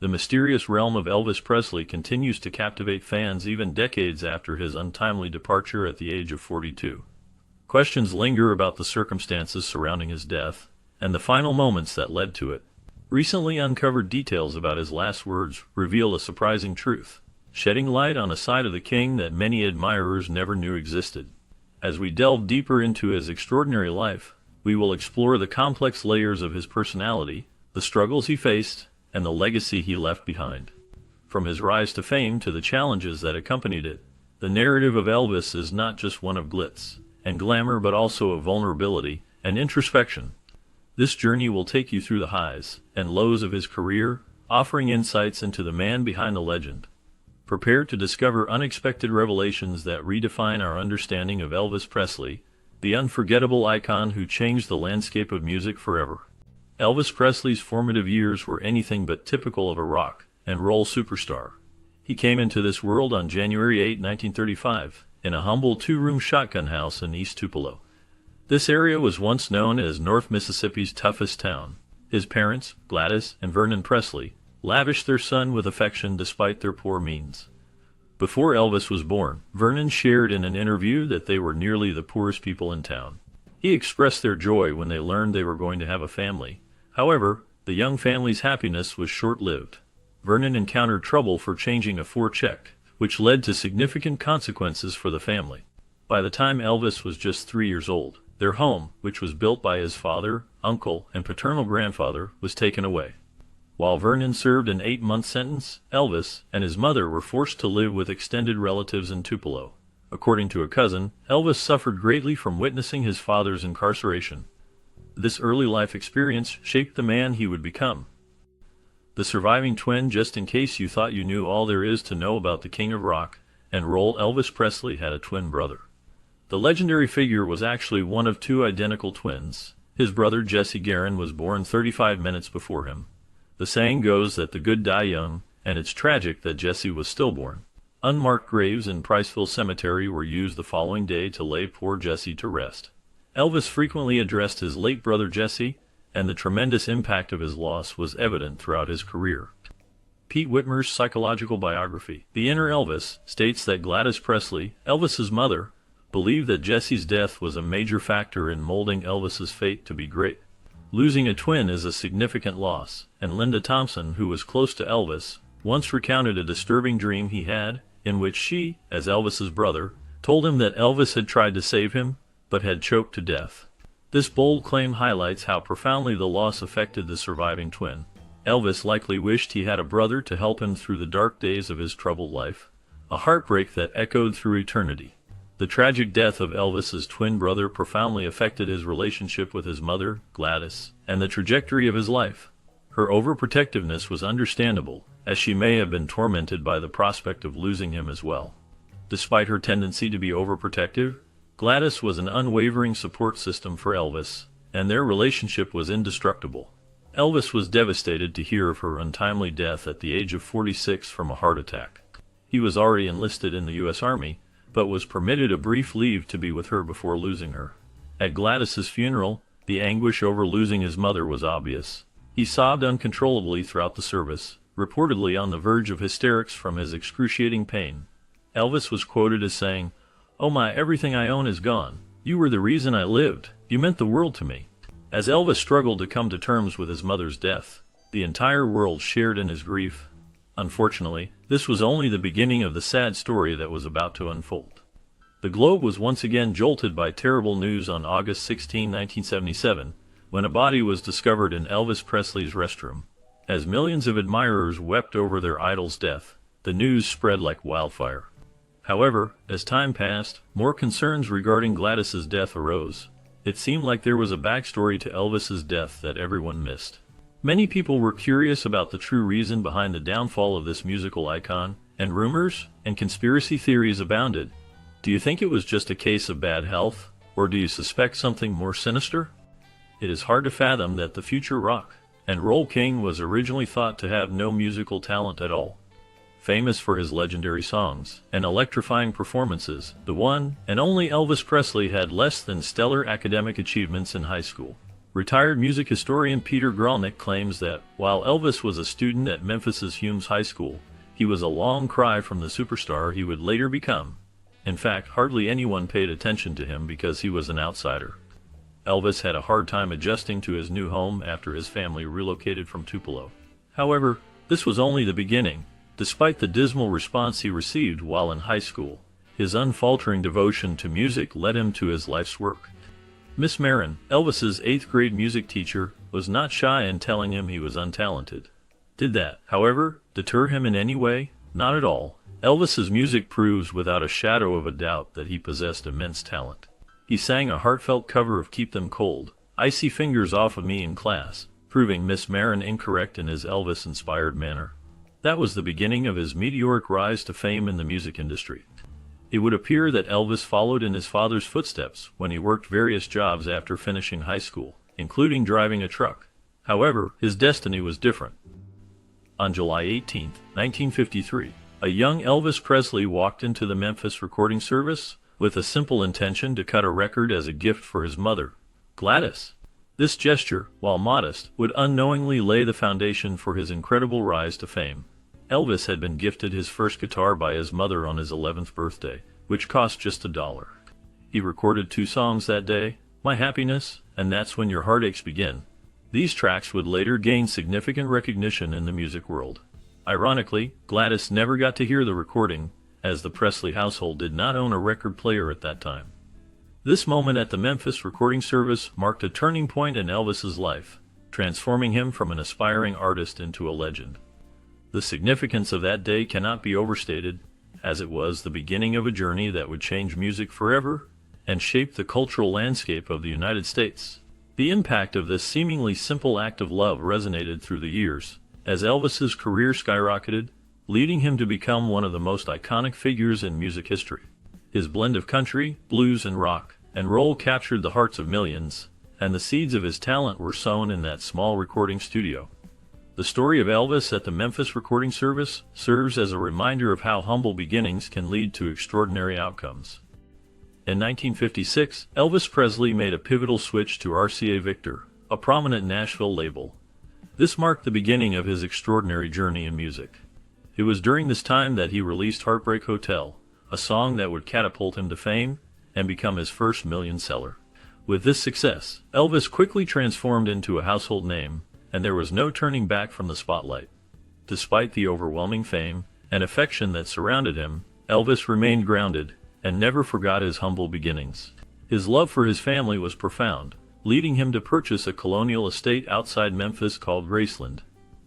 The mysterious realm of Elvis Presley continues to captivate fans even decades after his untimely departure at the age of 42. Questions linger about the circumstances surrounding his death and the final moments that led to it. Recently uncovered details about his last words reveal a surprising truth, shedding light on a side of the king that many admirers never knew existed. As we delve deeper into his extraordinary life, we will explore the complex layers of his personality, the struggles he faced, and the legacy he left behind. From his rise to fame to the challenges that accompanied it, the narrative of Elvis is not just one of glitz and glamour but also of vulnerability and introspection. This journey will take you through the highs and lows of his career, offering insights into the man behind the legend. Prepare to discover unexpected revelations that redefine our understanding of Elvis Presley, the unforgettable icon who changed the landscape of music forever. Elvis Presley's formative years were anything but typical of a rock and roll superstar. He came into this world on January 8, 1935, in a humble two-room shotgun house in East Tupelo. This area was once known as North Mississippi's toughest town. His parents, Gladys and Vernon Presley, lavished their son with affection despite their poor means. Before Elvis was born, Vernon shared in an interview that they were nearly the poorest people in town. He expressed their joy when they learned they were going to have a family. However, the young family's happiness was short-lived. Vernon encountered trouble for changing a forecheck, which led to significant consequences for the family. By the time Elvis was just 3 years old, their home, which was built by his father, uncle, and paternal grandfather, was taken away. While Vernon served an 8-month sentence, Elvis and his mother were forced to live with extended relatives in Tupelo. According to a cousin, Elvis suffered greatly from witnessing his father's incarceration. This early life experience shaped the man he would become. The surviving twin, just in case you thought you knew all there is to know about the king of rock and roll, Elvis Presley had a twin brother. The legendary figure was actually one of two identical twins. His brother Jesse Garon was born 35 minutes before him. The saying goes that the good die young, and it's tragic that Jesse was stillborn. Unmarked graves in Priceville Cemetery were used the following day to lay poor Jesse to rest. Elvis frequently addressed his late brother Jesse, and the tremendous impact of his loss was evident throughout his career. Pete Whitmer's psychological biography, The Inner Elvis, states that Gladys Presley, Elvis's mother, believed that Jesse's death was a major factor in molding Elvis's fate to be great. Losing a twin is a significant loss, and Linda Thompson, who was close to Elvis, once recounted a disturbing dream he had, in which she, as Elvis's brother, told him that Elvis had tried to save him, but had choked to death. This bold claim highlights how profoundly the loss affected the surviving twin. Elvis likely wished he had a brother to help him through the dark days of his troubled life, a heartbreak that echoed through eternity. The tragic death of Elvis's twin brother profoundly affected his relationship with his mother, Gladys, and the trajectory of his life. Her overprotectiveness was understandable, as she may have been tormented by the prospect of losing him as well. Despite her tendency to be overprotective, Gladys was an unwavering support system for Elvis, and their relationship was indestructible. Elvis was devastated to hear of her untimely death at the age of 46 from a heart attack. He was already enlisted in the U.S. Army, but was permitted a brief leave to be with her before losing her. At Gladys's funeral, the anguish over losing his mother was obvious. He sobbed uncontrollably throughout the service, reportedly on the verge of hysterics from his excruciating pain. Elvis was quoted as saying, "Oh my, everything I own is gone. You were the reason I lived. You meant the world to me." As Elvis struggled to come to terms with his mother's death, the entire world shared in his grief. Unfortunately, this was only the beginning of the sad story that was about to unfold. The globe was once again jolted by terrible news on August 16, 1977, when a body was discovered in Elvis Presley's restroom. As millions of admirers wept over their idol's death, the news spread like wildfire. However, as time passed, more concerns regarding Gladys's death arose. It seemed like there was a backstory to Elvis's death that everyone missed. Many people were curious about the true reason behind the downfall of this musical icon, and rumors and conspiracy theories abounded. Do you think it was just a case of bad health, or do you suspect something more sinister? It is hard to fathom that the future rock and roll king was originally thought to have no musical talent at all. Famous for his legendary songs and electrifying performances, the one and only Elvis Presley had less than stellar academic achievements in high school. Retired music historian Peter Gralnick claims that, while Elvis was a student at Memphis's Humes High School, he was a long cry from the superstar he would later become. In fact, hardly anyone paid attention to him because he was an outsider. Elvis had a hard time adjusting to his new home after his family relocated from Tupelo. However, this was only the beginning. Despite the dismal response he received while in high school, his unfaltering devotion to music led him to his life's work. Miss Marin, Elvis's 8th grade music teacher, was not shy in telling him he was untalented. Did that, however, deter him in any way? Not at all. Elvis's music proves without a shadow of a doubt that he possessed immense talent. He sang a heartfelt cover of Keep Them Cold, Icy Fingers Off of Me in class, proving Miss Marin incorrect in his Elvis-inspired manner. That was the beginning of his meteoric rise to fame in the music industry. It would appear that Elvis followed in his father's footsteps when he worked various jobs after finishing high school, including driving a truck. However, his destiny was different. On July 18, 1953, a young Elvis Presley walked into the Memphis recording service with a simple intention to cut a record as a gift for his mother, Gladys. This gesture, while modest, would unknowingly lay the foundation for his incredible rise to fame. Elvis had been gifted his first guitar by his mother on his 11th birthday, which cost just $1. He recorded 2 songs that day, My Happiness and That's When Your Heartaches Begin. These tracks would later gain significant recognition in the music world. Ironically, Gladys never got to hear the recording, as the Presley household did not own a record player at that time. This moment at the Memphis recording service marked a turning point in Elvis's life, transforming him from an aspiring artist into a legend. The significance of that day cannot be overstated, as it was the beginning of a journey that would change music forever and shape the cultural landscape of the United States. The impact of this seemingly simple act of love resonated through the years, as Elvis's career skyrocketed, leading him to become one of the most iconic figures in music history. His blend of country, blues, and rock and roll captured the hearts of millions, and the seeds of his talent were sown in that small recording studio. The story of Elvis at the Memphis recording service serves as a reminder of how humble beginnings can lead to extraordinary outcomes. In 1956, Elvis Presley made a pivotal switch to RCA Victor, a prominent Nashville label. This marked the beginning of his extraordinary journey in music. It was during this time that he released Heartbreak Hotel, a song that would catapult him to fame and become his first million seller. With this success, Elvis quickly transformed into a household name, and there was no turning back from the spotlight. Despite the overwhelming fame and affection that surrounded him, Elvis remained grounded and never forgot his humble beginnings. His love for his family was profound, leading him to purchase a colonial estate outside Memphis called Graceland.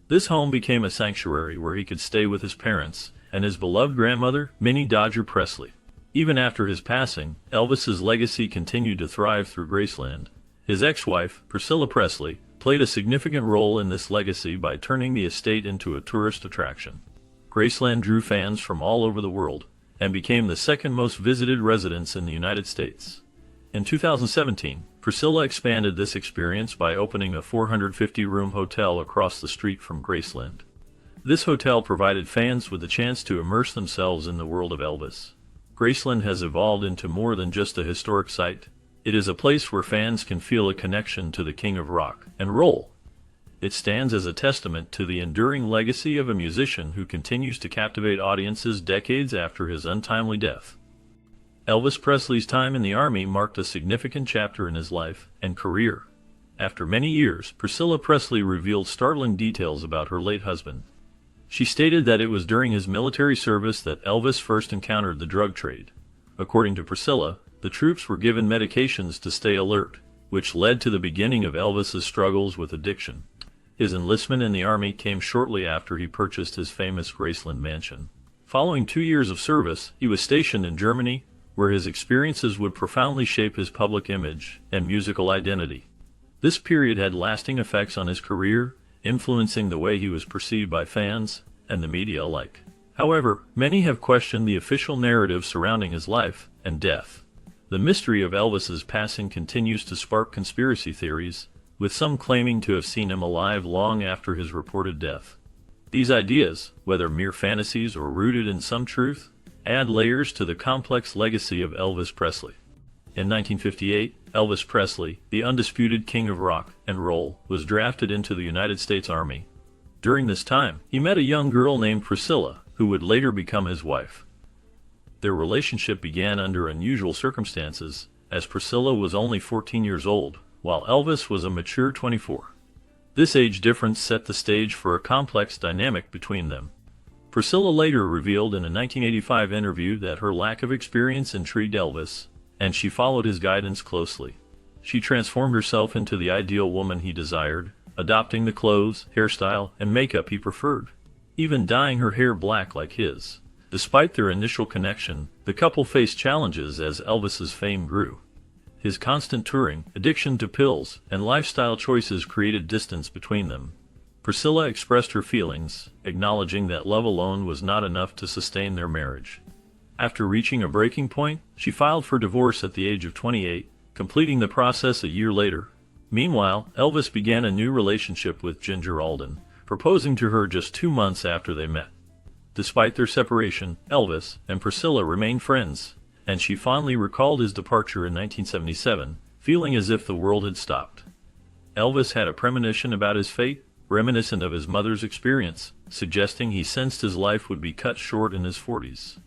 This home became a sanctuary where he could stay with his parents and his beloved grandmother, Minnie Dodger Presley. Even after his passing, Elvis's legacy continued to thrive through Graceland. His ex-wife, Priscilla Presley, played a significant role in this legacy by turning the estate into a tourist attraction. Graceland drew fans from all over the world and became the second most visited residence in the United States. In 2017, Priscilla expanded this experience by opening a 450-room hotel across the street from Graceland. This hotel provided fans with the chance to immerse themselves in the world of Elvis. Graceland has evolved into more than just a historic site. It is a place where fans can feel a connection to the king of rock and roll. It stands as a testament to the enduring legacy of a musician who continues to captivate audiences decades after his untimely death. Elvis Presley's time in the Army marked a significant chapter in his life and career. After many years, Priscilla Presley revealed startling details about her late husband. She stated that it was during his military service that Elvis first encountered the drug trade. According to Priscilla, the troops were given medications to stay alert, which led to the beginning of Elvis's struggles with addiction. His enlistment in the Army came shortly after he purchased his famous Graceland mansion. Following 2 years of service, he was stationed in Germany, where his experiences would profoundly shape his public image and musical identity. This period had lasting effects on his career, influencing the way he was perceived by fans and the media alike. However, many have questioned the official narrative surrounding his life and death. The mystery of Elvis's passing continues to spark conspiracy theories, with some claiming to have seen him alive long after his reported death. These ideas, whether mere fantasies or rooted in some truth, add layers to the complex legacy of Elvis Presley. In 1958, Elvis Presley, the undisputed king of rock and roll, was drafted into the United States Army. During this time, he met a young girl named Priscilla, who would later become his wife. Their relationship began under unusual circumstances, as Priscilla was only 14 years old, while Elvis was a mature 24. This age difference set the stage for a complex dynamic between them. Priscilla later revealed in a 1985 interview that her lack of experience intrigued Elvis, and she followed his guidance closely. She transformed herself into the ideal woman he desired, adopting the clothes, hairstyle, and makeup he preferred, even dyeing her hair black like his. Despite their initial connection, the couple faced challenges as Elvis's fame grew. His constant touring, addiction to pills, and lifestyle choices created distance between them. Priscilla expressed her feelings, acknowledging that love alone was not enough to sustain their marriage. After reaching a breaking point, she filed for divorce at the age of 28, completing the process a year later. Meanwhile, Elvis began a new relationship with Ginger Alden, proposing to her just 2 months after they met. Despite their separation, Elvis and Priscilla remained friends, and she fondly recalled his departure in 1977, feeling as if the world had stopped. Elvis had a premonition about his fate, reminiscent of his mother's experience, suggesting he sensed his life would be cut short in his 40s.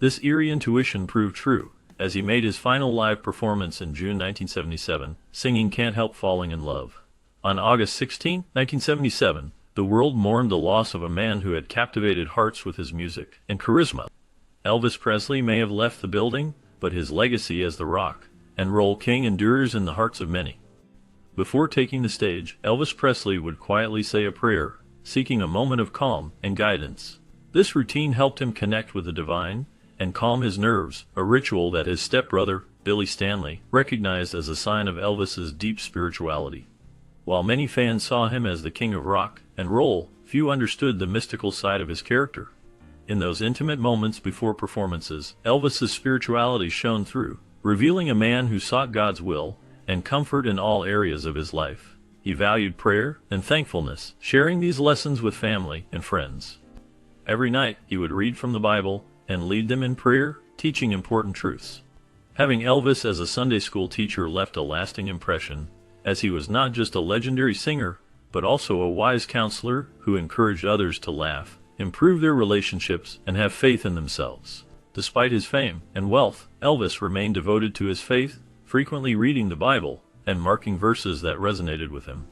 This eerie intuition proved true, as he made his final live performance in June 1977, singing Can't Help Falling in Love. On August 16, 1977, the world mourned the loss of a man who had captivated hearts with his music and charisma. Elvis Presley may have left the building, but his legacy as the rock and roll king endures in the hearts of many. Before taking the stage, Elvis Presley would quietly say a prayer, seeking a moment of calm and guidance. This routine helped him connect with the divine and calm his nerves, a ritual that his stepbrother, Billy Stanley, recognized as a sign of Elvis's deep spirituality. While many fans saw him as the king of rock and roll, few understood the mystical side of his character. In those intimate moments before performances, Elvis's spirituality shone through, revealing a man who sought God's will and comfort in all areas of his life. He valued prayer and thankfulness, sharing these lessons with family and friends. Every night, he would read from the Bible and lead them in prayer, teaching important truths. Having Elvis as a Sunday school teacher left a lasting impression, as he was not just a legendary singer, but also a wise counselor who encouraged others to laugh, improve their relationships, and have faith in themselves. Despite his fame and wealth, Elvis remained devoted to his faith, frequently reading the Bible and marking verses that resonated with him.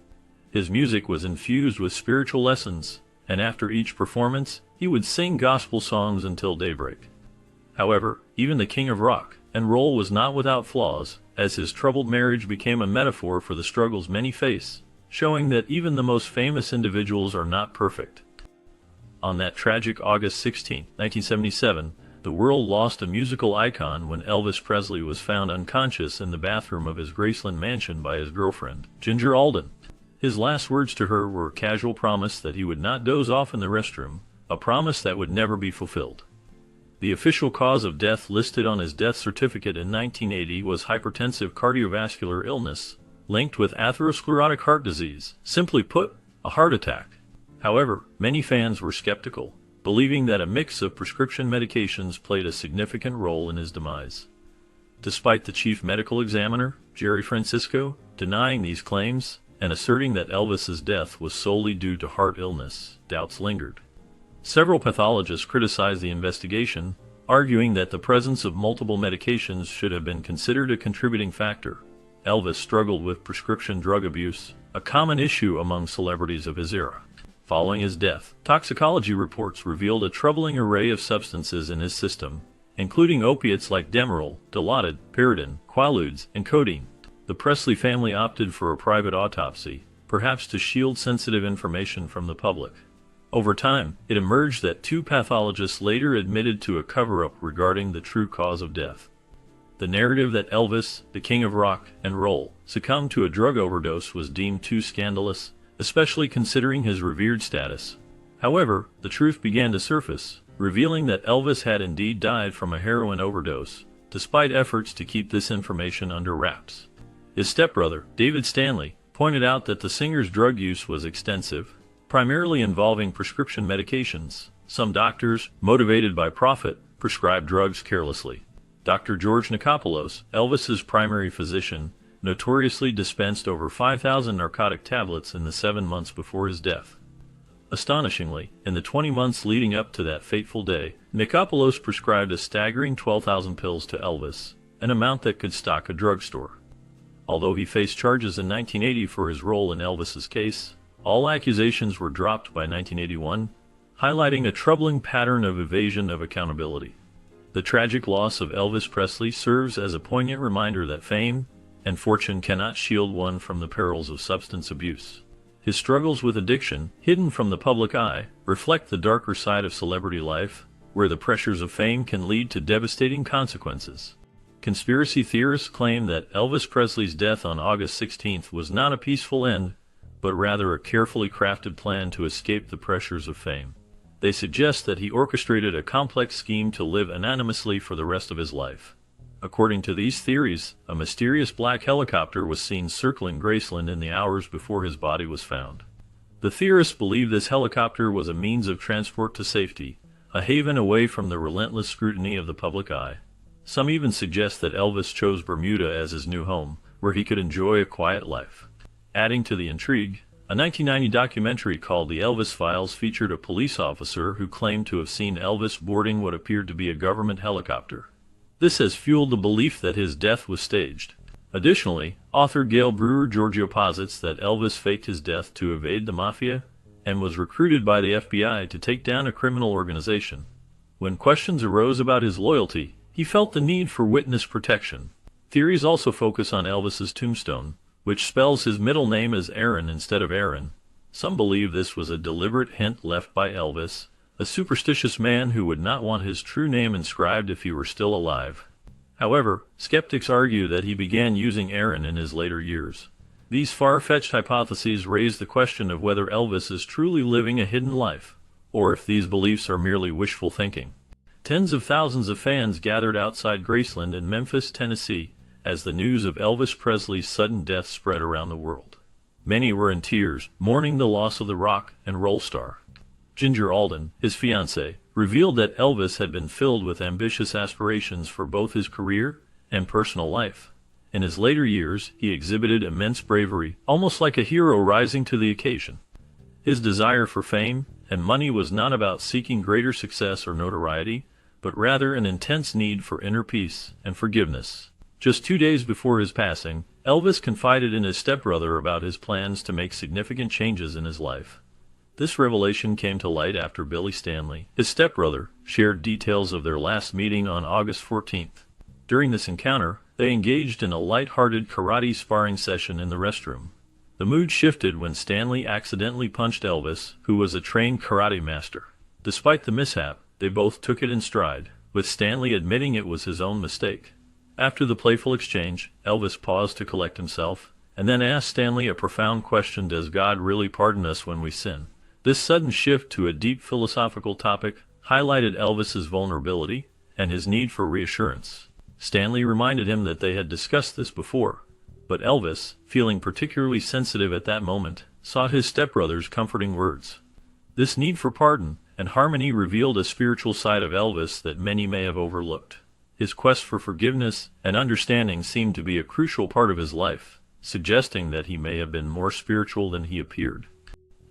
His music was infused with spiritual lessons, and after each performance, he would sing gospel songs until daybreak. However, even the king of rock and roll was not without flaws, as his troubled marriage became a metaphor for the struggles many face, showing that even the most famous individuals are not perfect. On that tragic August 16, 1977, the world lost a musical icon when Elvis Presley was found unconscious in the bathroom of his Graceland mansion by his girlfriend, Ginger Alden. His last words to her were a casual promise that he would not doze off in the restroom, a promise that would never be fulfilled. The official cause of death listed on his death certificate in 1980 was hypertensive cardiovascular illness, linked with atherosclerotic heart disease, simply put, a heart attack. However, many fans were skeptical, believing that a mix of prescription medications played a significant role in his demise. Despite the chief medical examiner, Jerry Francisco, denying these claims and asserting that Elvis's death was solely due to heart illness, doubts lingered. Several pathologists criticized the investigation, arguing that the presence of multiple medications should have been considered a contributing factor. Elvis struggled with prescription drug abuse, a common issue among celebrities of his era. Following his death, toxicology reports revealed a troubling array of substances in his system, including opiates like Demerol, Dilaudid, Pyridine, Quaaludes, and codeine. The Presley family opted for a private autopsy, perhaps to shield sensitive information from the public. Over time, it emerged that 2 pathologists later admitted to a cover-up regarding the true cause of death. The narrative that Elvis, the king of rock and roll, succumbed to a drug overdose was deemed too scandalous, especially considering his revered status. However, the truth began to surface, revealing that Elvis had indeed died from a heroin overdose, despite efforts to keep this information under wraps. His stepbrother, David Stanley, pointed out that the singer's drug use was extensive, primarily involving prescription medications. Some doctors, motivated by profit, prescribed drugs carelessly. Dr. George Nikopoulos, Elvis's primary physician, notoriously dispensed over 5,000 narcotic tablets in the 7 months before his death. Astonishingly, in the 20 months leading up to that fateful day, Nikopoulos prescribed a staggering 12,000 pills to Elvis, an amount that could stock a drugstore. Although he faced charges in 1980 for his role in Elvis's case, all accusations were dropped by 1981, highlighting a troubling pattern of evasion of accountability. The tragic loss of Elvis Presley serves as a poignant reminder that fame and fortune cannot shield one from the perils of substance abuse. His struggles with addiction, hidden from the public eye, reflect the darker side of celebrity life, where the pressures of fame can lead to devastating consequences. Conspiracy theorists claim that Elvis Presley's death on August 16 was not a peaceful end, but rather a carefully crafted plan to escape the pressures of fame. They suggest that he orchestrated a complex scheme to live anonymously for the rest of his life. According to these theories, a mysterious black helicopter was seen circling Graceland in the hours before his body was found. The theorists believe this helicopter was a means of transport to safety, a haven away from the relentless scrutiny of the public eye. Some even suggest that Elvis chose Bermuda as his new home, where he could enjoy a quiet life. Adding to the intrigue, a 1990 documentary called The Elvis Files featured a police officer who claimed to have seen Elvis boarding what appeared to be a government helicopter. This has fueled the belief that his death was staged. Additionally, author Gail Brewer Giorgio posits that Elvis faked his death to evade the mafia and was recruited by the FBI to take down a criminal organization. When questions arose about his loyalty, he felt the need for witness protection. Theories also focus on Elvis's tombstone, which spells his middle name as Aaron instead of Aaron. Some believe this was a deliberate hint left by Elvis, a superstitious man who would not want his true name inscribed if he were still alive. However, skeptics argue that he began using Aaron in his later years. These far-fetched hypotheses raise the question of whether Elvis is truly living a hidden life, or if these beliefs are merely wishful thinking. Tens of thousands of fans gathered outside Graceland in Memphis, Tennessee, as the news of Elvis Presley's sudden death spread around the world. Many were in tears, mourning the loss of the rock and roll star. Ginger Alden, his fiancée, revealed that Elvis had been filled with ambitious aspirations for both his career and personal life. In his later years, he exhibited immense bravery, almost like a hero rising to the occasion. His desire for fame and money was not about seeking greater success or notoriety, but rather an intense need for inner peace and forgiveness. Just 2 days before his passing, Elvis confided in his stepbrother about his plans to make significant changes in his life. This revelation came to light after Billy Stanley, his stepbrother, shared details of their last meeting on August 14th. During this encounter, they engaged in a light-hearted karate sparring session in the restroom. The mood shifted when Stanley accidentally punched Elvis, who was a trained karate master. Despite the mishap, they both took it in stride, with Stanley admitting it was his own mistake. After the playful exchange, Elvis paused to collect himself, and then asked Stanley a profound question: does God really pardon us when we sin? This sudden shift to a deep philosophical topic highlighted Elvis's vulnerability and his need for reassurance. Stanley reminded him that they had discussed this before, but Elvis, feeling particularly sensitive at that moment, sought his stepbrother's comforting words. This need for pardon and harmony revealed a spiritual side of Elvis that many may have overlooked. His quest for forgiveness and understanding seemed to be a crucial part of his life, suggesting that he may have been more spiritual than he appeared.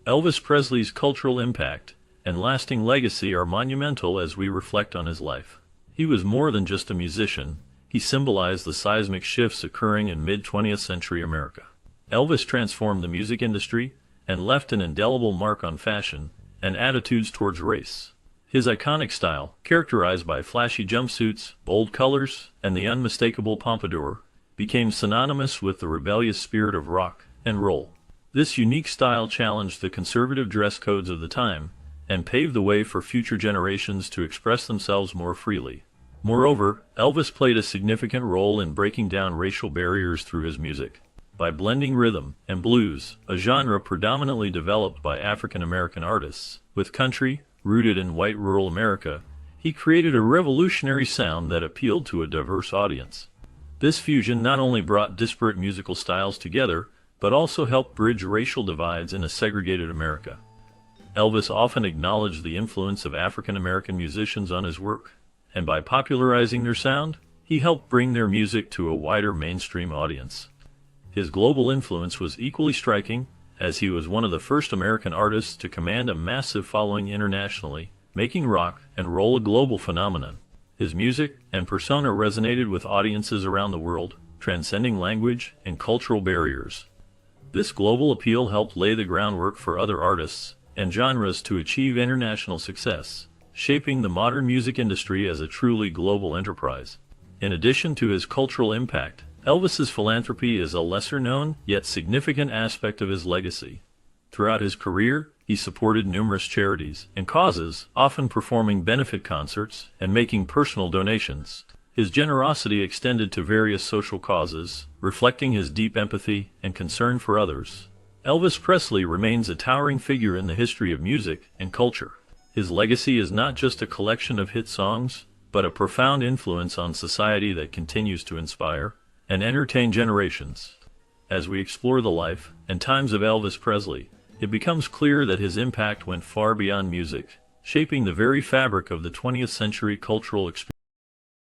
Elvis Presley's cultural impact and lasting legacy are monumental as we reflect on his life. He was more than just a musician. He symbolized the seismic shifts occurring in mid-20th century America. Elvis transformed the music industry and left an indelible mark on fashion and attitudes towards race. His iconic style, characterized by flashy jumpsuits, bold colors, and the unmistakable pompadour, became synonymous with the rebellious spirit of rock and roll. This unique style challenged the conservative dress codes of the time and paved the way for future generations to express themselves more freely. Moreover, Elvis played a significant role in breaking down racial barriers through his music. By blending rhythm and blues, a genre predominantly developed by African American artists, with country, rooted in white rural America, he created a revolutionary sound that appealed to a diverse audience. This fusion not only brought disparate musical styles together, but also helped bridge racial divides in a segregated America. Elvis often acknowledged the influence of African American musicians on his work, and by popularizing their sound, he helped bring their music to a wider mainstream audience. His global influence was equally striking, as he was one of the first American artists to command a massive following internationally, making rock and roll a global phenomenon. His music and persona resonated with audiences around the world, transcending language and cultural barriers. This global appeal helped lay the groundwork for other artists and genres to achieve international success, shaping the modern music industry as a truly global enterprise. In addition to his cultural impact, Elvis's philanthropy is a lesser-known, yet significant aspect of his legacy. Throughout his career, he supported numerous charities and causes, often performing benefit concerts and making personal donations. His generosity extended to various social causes, reflecting his deep empathy and concern for others. Elvis Presley remains a towering figure in the history of music and culture. His legacy is not just a collection of hit songs, but a profound influence on society that continues to inspire and entertain generations. As we explore the life and times of Elvis Presley, it becomes clear that his impact went far beyond music, shaping the very fabric of the 20th century cultural experience.